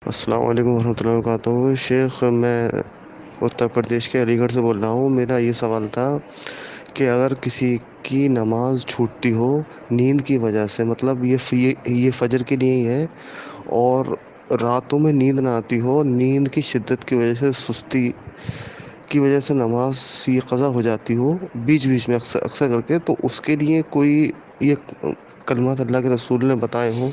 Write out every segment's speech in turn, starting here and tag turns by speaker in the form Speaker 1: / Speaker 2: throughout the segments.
Speaker 1: السلام علیکم ورحمۃ اللہ وبرکاتہ۔ شیخ، میں اتر پردیش کے علی گڑھ سے بول رہا ہوں۔ میرا یہ سوال تھا کہ اگر کسی کی نماز چھوٹتی ہو نیند کی وجہ سے، مطلب یہ فجر کے لیے ہی ہے، اور راتوں میں نیند نہ آتی ہو، نیند کی شدت کی وجہ سے، سستی کی وجہ سے نماز یہ قضا ہو جاتی ہو بیچ بیچ میں، اکثر اکثر کر کے، تو اس کے لیے کوئی یہ کلمات اللہ کے رسول نے بتائے ہوں،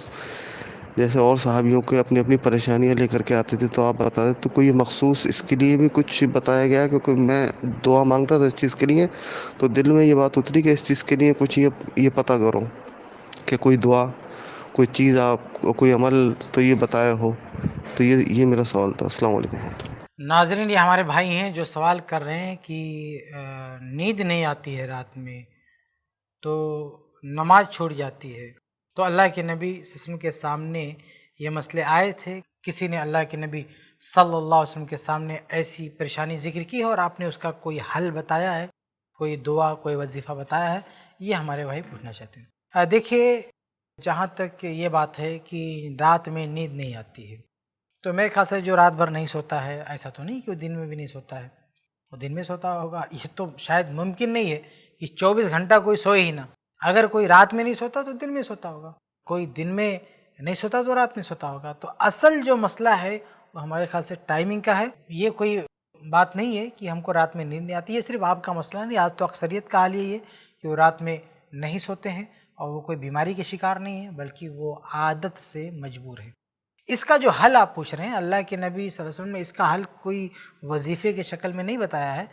Speaker 1: جیسے اور صحابیوں کے اپنی اپنی پریشانیاں لے کر کے آتے تھے، تو آپ بتا دیں تو کوئی مخصوص اس کے لیے بھی کچھ بتایا گیا؟ کیونکہ میں دعا مانگتا تھا اس چیز کے لیے، تو دل میں یہ بات اتری کہ اس چیز کے لیے کچھ یہ پتہ کرو کہ کوئی دعا، کوئی چیز، آپ کوئی عمل تو یہ بتایا ہو۔ تو یہ میرا سوال تھا۔ السلام علیکم۔
Speaker 2: ناظرین، یہ ہمارے بھائی ہیں جو سوال کر رہے ہیں کہ نیند نہیں آتی ہے رات میں تو نماز چھوٹ جاتی ہے۔ تو اللہ کے نبی صلی اللہ علیہ وسلم کے سامنے یہ مسئلے آئے تھے، کسی نے اللہ کے نبی صلی اللہ علیہ وسلم کے سامنے ایسی پریشانی ذکر کی ہے اور آپ نے اس کا کوئی حل بتایا ہے، کوئی دعا، کوئی وظیفہ بتایا ہے؟ یہ ہمارے بھائی پوچھنا چاہتے ہیں۔ دیکھیے، جہاں تک یہ بات ہے کہ رات میں نیند نہیں آتی ہے، تو میرے خیال سے جو رات بھر نہیں سوتا ہے، ایسا تو نہیں کہ وہ دن میں بھی نہیں سوتا ہے، وہ دن میں سوتا ہوگا۔ یہ تو شاید ممکن نہیں ہے کہ 24 گھنٹہ کوئی سوئے ہی نہ۔ اگر کوئی رات میں نہیں سوتا تو دن میں سوتا ہوگا، کوئی دن میں نہیں سوتا تو رات میں سوتا ہوگا۔ تو اصل جو مسئلہ ہے وہ ہمارے خیال سے ٹائمنگ کا ہے۔ یہ کوئی بات نہیں ہے کہ ہم کو رات میں نیند نہیں آتی، یہ صرف آپ کا مسئلہ نہیں، آج تو اکثریت کا حال یہی ہے کہ وہ رات میں نہیں سوتے ہیں، اور وہ کوئی بیماری کے شکار نہیں ہے، بلکہ وہ عادت سے مجبور ہے۔ اس کا جو حل آپ پوچھ رہے ہیں، اللہ کے نبی صلی اللہ علیہ وسلم نے اس کا حل کوئی وظیفے کی شکل میں نہیں بتایا ہے،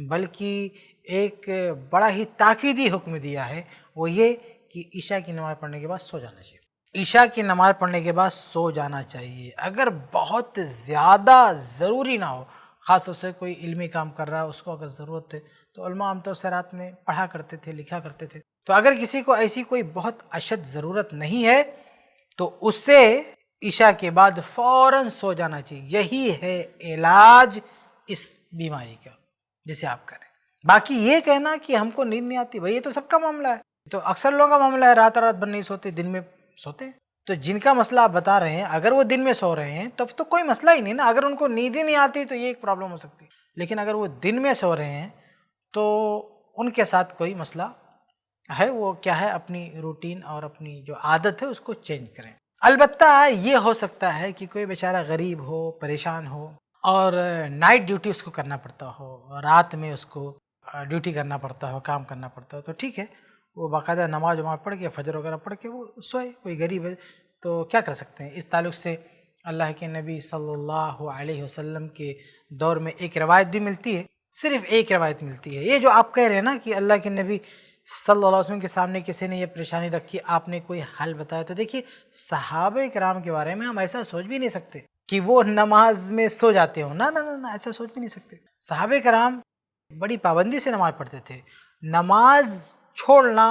Speaker 2: بلکہ ایک بڑا ہی تاکیدی حکم دیا ہے، وہ یہ کہ عشاء کی نماز پڑھنے کے بعد سو جانا چاہیے۔ عشاء کی نماز پڑھنے کے بعد سو جانا چاہیے۔ اگر بہت زیادہ ضروری نہ ہو، خاص طور سے کوئی علمی کام کر رہا ہے، اس کو اگر ضرورت ہے، تو علماء عام طور سے رات میں پڑھا کرتے تھے، لکھا کرتے تھے۔ تو اگر کسی کو ایسی کوئی بہت اشد ضرورت نہیں ہے تو اس سے عشاء کے بعد فوراً سو جانا چاہیے۔ یہی ہے علاج اس بیماری کا جسے آپ کریں۔ باقی یہ کہنا کہ ہم کو نیند نہیں آتی، بھئی یہ تو سب کا معاملہ ہے، تو اکثر لوگوں کا معاملہ ہے، رات بھر نہیں سوتے، دن میں سوتے ہیں۔ تو جن کا مسئلہ آپ بتا رہے ہیں، اگر وہ دن میں سو رہے ہیں تب تو کوئی مسئلہ ہی نہیں نا۔ اگر ان کو نیند ہی نہیں آتی تو یہ ایک پرابلم ہو سکتی ہے، لیکن اگر وہ دن میں سو رہے ہیں تو ان کے ساتھ کوئی مسئلہ ہے، وہ کیا ہے، اپنی روٹین اور اپنی جو عادت ہے اس کو چینج کریں۔ البتہ یہ ہو سکتا ہے کہ کوئی بیچارہ غریب ہو، پریشان ہو، اور نائٹ ڈیوٹی اس کو کرنا پڑتا ہو، رات میں اس کو ڈیوٹی کرنا پڑتا ہو، کام کرنا پڑتا ہو، تو ٹھیک ہے، وہ باقاعدہ نماز پڑھ کے، فجر وغیرہ پڑھ کے وہ سوئے۔ کوئی غریب ہے تو کیا کر سکتے ہیں؟ اس تعلق سے اللہ کے نبی صلی اللہ علیہ وسلم کے دور میں ایک روایت بھی ملتی ہے، صرف ایک روایت ملتی ہے۔ یہ جو آپ کہہ رہے ہیں نا کہ اللہ کے نبی صلی اللہ علیہ وسلم کے سامنے کسی نے یہ پریشانی رکھی، آپ نے کوئی حل بتایا، تو دیکھیے صحابہ کرام کے بارے میں ہم ایسا سوچ بھی نہیں سکتے کہ وہ نماز میں سو جاتے ہوں، نہ، ایسا سوچ بھی نہیں سکتے۔ صحابہ کرام بڑی پابندی سے نماز پڑھتے تھے۔ نماز چھوڑنا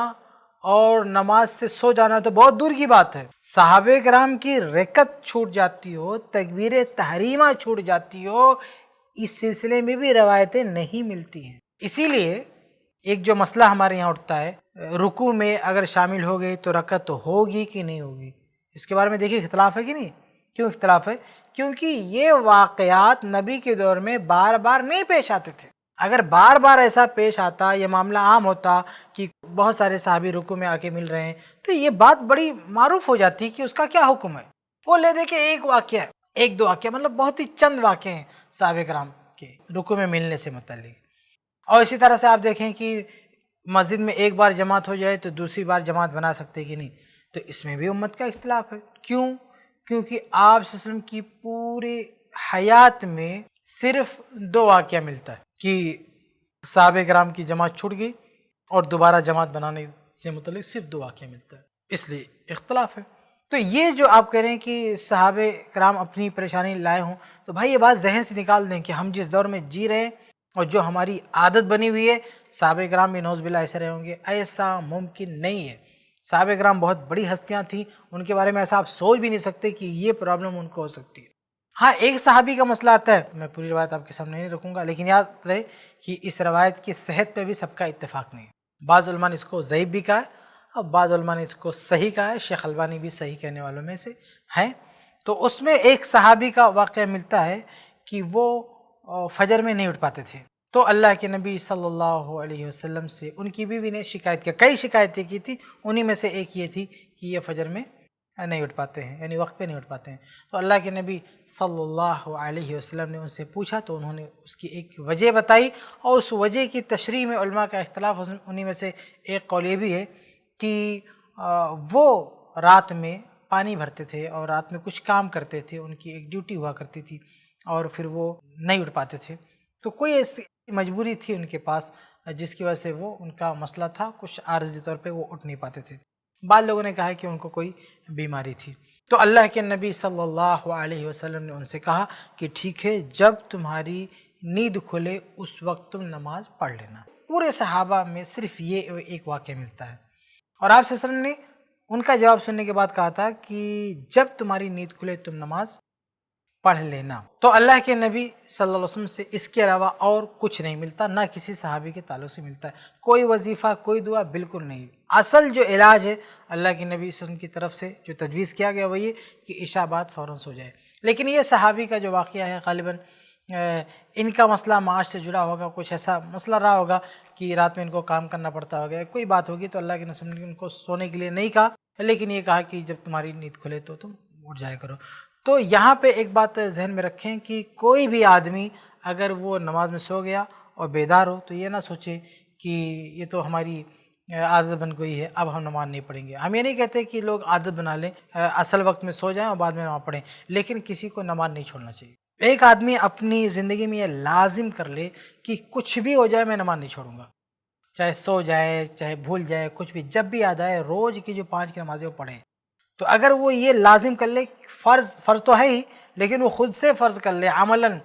Speaker 2: اور نماز سے سو جانا تو بہت دور کی بات ہے۔ صحابہ کرام کی رکعت چھوٹ جاتی ہو، تکبیر تحریمہ چھوٹ جاتی ہو، اس سلسلے میں بھی روایتیں نہیں ملتی ہیں۔ اسی لیے ایک جو مسئلہ ہمارے یہاں اٹھتا ہے، رکوع میں اگر شامل ہو گئے تو رکعت تو ہوگی کہ نہیں ہوگی، اس کے بارے میں دیکھیے اختلاف ہے کہ نہیں۔ کیوں اختلاف ہے؟ کیونکہ یہ واقعات نبی کے دور میں بار بار نہیں پیش آتے تھے۔ اگر بار بار ایسا پیش آتا، یہ معاملہ عام ہوتا کہ بہت سارے صحابی رکوع میں آ کے مل رہے ہیں، تو یہ بات بڑی معروف ہو جاتی کہ اس کا کیا حکم ہے۔ وہ لے دے کے ایک واقعہ، ایک دو واقعہ، مطلب بہت ہی چند واقعے ہیں صحابہ کرام کے رکوع میں ملنے سے متعلق۔ اور اسی طرح سے آپ دیکھیں کہ مسجد میں ایک بار جماعت ہو جائے تو دوسری بار جماعت بنا سکتے کہ نہیں، تو اس میں بھی امت کا اختلاف ہے۔ کیوں؟ کیونکہ آپ صلی اللہ علیہ وسلم کی پوری حیات میں صرف دو واقعہ ملتا ہے کہ صحابہ کرام کی جماعت چھوٹ گئی، اور دوبارہ جماعت بنانے سے متعلق صرف دو واقعہ ملتا ہے، اس لیے اختلاف ہے۔ تو یہ جو آپ کہہ رہے ہیں کہ صحابہ کرام اپنی پریشانی لائے ہوں، تو بھائی یہ بات ذہن سے نکال دیں کہ ہم جس دور میں جی رہے ہیں اور جو ہماری عادت بنی ہوئی ہے، صحابہ کرام بھی نعوذ باللہ ایسے رہے ہوں گے؟ ایسا ممکن نہیں ہے۔ صحابہ کرام بہت بڑی ہستیاں تھیں، ان کے بارے میں ایسا آپ سوچ بھی نہیں سکتے کہ یہ پرابلم ان کو ہو سکتی ہے۔ ہاں، ایک صحابی کا مسئلہ آتا ہے، میں پوری روایت آپ کے سامنے نہیں رکھوں گا، لیکن یاد رہے کہ اس روایت کی صحت پہ بھی سب کا اتفاق نہیں ہے۔ بعض علماء نے اس کو ضعیف بھی کہا ہے اور بعض علماء نے اس کو صحیح کہا ہے، شیخ البانی بھی صحیح کہنے والوں میں سے ہیں۔ تو اس میں ایک صحابی کا واقعہ ملتا ہے کہ وہ فجر میں نہیں اٹھ پاتے تھے، تو اللہ کے نبی صلی اللہ علیہ وسلم سے ان کی بیوی نے شکایت کیا، کئی شکایتیں کی تھی، انہی میں سے ایک یہ تھی کہ یہ فجر میں نہیں اٹھ پاتے ہیں، یعنی وقت پہ نہیں اٹھ پاتے ہیں. تو اللہ کے نبی صلی اللہ علیہ وسلم نے ان سے پوچھا تو انہوں نے اس کی ایک وجہ بتائی، اور اس وجہ کی تشریح میں علماء کا اختلاف، انہی میں سے ایک قول یہ بھی ہے کہ وہ رات میں پانی بھرتے تھے اور رات میں کچھ کام کرتے تھے، ان کی ایک ڈیوٹی ہوا کرتی تھی اور پھر وہ نہیں اٹھ پاتے تھے، تو کوئی ایسی مجبوری تھی ان کے پاس جس کی وجہ سے وہ ان کا مسئلہ تھا، کچھ عارضی طور پہ وہ اٹھ نہیں پاتے تھے. بعض لوگوں نے کہا کہ ان کو کوئی بیماری تھی. تو اللہ کے نبی صلی اللہ علیہ وسلم نے ان سے کہا کہ ٹھیک ہے، جب تمہاری نیند کھلے اس وقت تم نماز پڑھ لینا. پورے صحابہ میں صرف یہ ایک واقعہ ملتا ہے، اور آپ صلی اللہ علیہ وسلم نے ان کا جواب سننے کے بعد کہا تھا کہ جب تمہاری نیند کھلے تم نماز پڑھ لینا. تو اللہ کے نبی صلی اللہ علیہ وسلم سے اس کے علاوہ اور کچھ نہیں ملتا، نہ کسی صحابی کے تعلق سے ملتا ہے، کوئی وظیفہ کوئی دعا بالکل نہیں. اصل جو علاج ہے اللہ کے نبی صلی اللہ علیہ وسلم کی طرف سے جو تجویز کیا گیا وہ یہ کہ عشاء بعد فوراً سو جائے. لیکن یہ صحابی کا جو واقعہ ہے غالباً ان کا مسئلہ معاش سے جڑا ہوگا، کچھ ایسا مسئلہ رہا ہوگا کہ رات میں ان کو کام کرنا پڑتا ہوگا، کوئی بات ہوگی، تو اللہ کے نبی نے ان کو سونے کے لیے نہیں کہا، لیکن یہ کہا کہ جب تمہاری نیند کھلے تو تم اٹھ جایا کرو. تو یہاں پہ ایک بات ذہن میں رکھیں کہ کوئی بھی آدمی اگر وہ نماز میں سو گیا اور بیدار ہو تو یہ نہ سوچے کہ یہ تو ہماری عادت بن گئی ہے، اب ہم نماز نہیں پڑھیں گے. ہم یہ نہیں کہتے کہ لوگ عادت بنا لیں، اصل وقت میں سو جائیں اور بعد میں نماز پڑھیں، لیکن کسی کو نماز نہیں چھوڑنا چاہیے. ایک آدمی اپنی زندگی میں یہ لازم کر لے کہ کچھ بھی ہو جائے میں نماز نہیں چھوڑوں گا، چاہے سو جائے چاہے بھول جائے، کچھ بھی، جب بھی یاد آئے روز کی جو 5 کی نمازیں وہ پڑھیں. تو اگر وہ یہ لازم کر لے، فرض تو ہے ہی، لیکن وہ خود سے فرض کر لے عملاً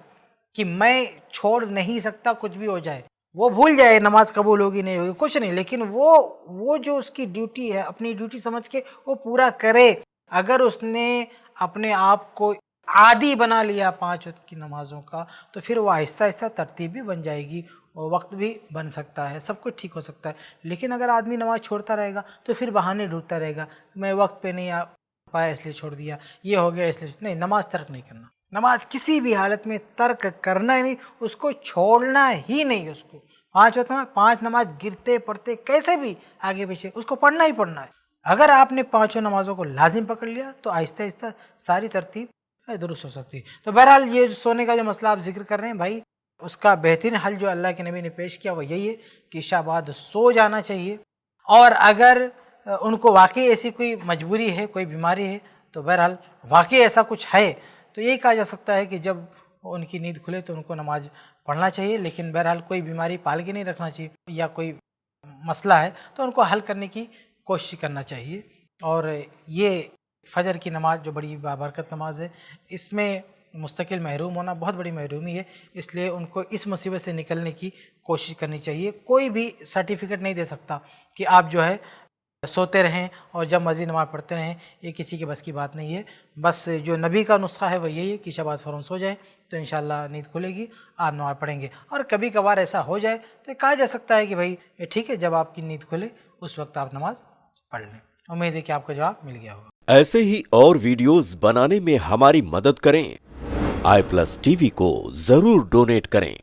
Speaker 2: کہ میں چھوڑ نہیں سکتا کچھ بھی ہو جائے، وہ بھول جائے نماز قبول ہوگی نہیں ہوگی کچھ نہیں، لیکن وہ جو اس کی ڈیوٹی ہے اپنی ڈیوٹی سمجھ کے وہ پورا کرے. اگر اس نے اپنے آپ کو عادی بنا لیا 5 وقت کی نمازوں کا تو پھر وہ آہستہ آہستہ ترتیب بھی بن جائے گی اور وقت بھی بن سکتا ہے، سب کچھ ٹھیک ہو سکتا ہے. لیکن اگر آدمی نماز چھوڑتا رہے گا تو پھر بہانے ڈھونڈتا رہے گا، میں وقت پہ نہیں آ پایا اس لیے چھوڑ دیا، یہ ہو گیا اس لیے نہیں. نماز ترک نہیں کرنا، نماز کسی بھی حالت میں ترک کرنا ہی نہیں، اس کو چھوڑنا ہی نہیں. اس کو 5 وقت میں 5 نماز گرتے پڑتے کیسے بھی آگے پیچھے اس کو پڑھنا ہی پڑھنا ہے. اگر آپ نے 5 نمازوں کو لازم پکڑ لیا تو آہستہ آہستہ ساری ترتیب درست ہو سکتی ہے. تو بہرحال یہ سونے کا جو مسئلہ آپ ذکر کر رہے ہیں بھائی، اس کا بہترین حل جو اللہ کے نبی نے پیش کیا وہ یہی ہے کہ عشاء بعد سو جانا چاہیے. اور اگر ان کو واقعی ایسی کوئی مجبوری ہے، کوئی بیماری ہے، تو بہرحال واقعی ایسا کچھ ہے تو یہی کہا جا سکتا ہے کہ جب ان کی نیند کھلے تو ان کو نماز پڑھنا چاہیے. لیکن بہرحال کوئی بیماری پال کے نہیں رکھنا چاہیے یا کوئی مسئلہ ہے تو ان کو حل کرنے کی کوشش کرنا چاہیے. اور یہ فجر کی نماز جو بڑی بابرکت نماز ہے، اس میں مستقل محروم ہونا بہت بڑی محرومی ہے، اس لیے ان کو اس مصیبت سے نکلنے کی کوشش کرنی چاہیے. کوئی بھی سرٹیفکیٹ نہیں دے سکتا کہ آپ جو ہے سوتے رہیں اور جب مرضی نماز پڑھتے رہیں، یہ کسی کے بس کی بات نہیں ہے. بس جو نبی کا نسخہ ہے وہ یہی ہے کہ شب فوراً سو جائیں تو انشاءاللہ نیند کھلے گی، آپ نماز پڑھیں گے. اور کبھی کبھار ایسا ہو جائے تو کہا جا سکتا ہے کہ بھائی ٹھیک ہے، جب آپ کی نیند کھلے اس وقت آپ نماز پڑھ لیں. امید ہے کہ آپ کا جواب مل گیا ہوگا.
Speaker 3: ایسے ہی اور ویڈیوز بنانے میں ہماری مدد کریں. i+ TV کو ضرور ڈونیٹ کریں.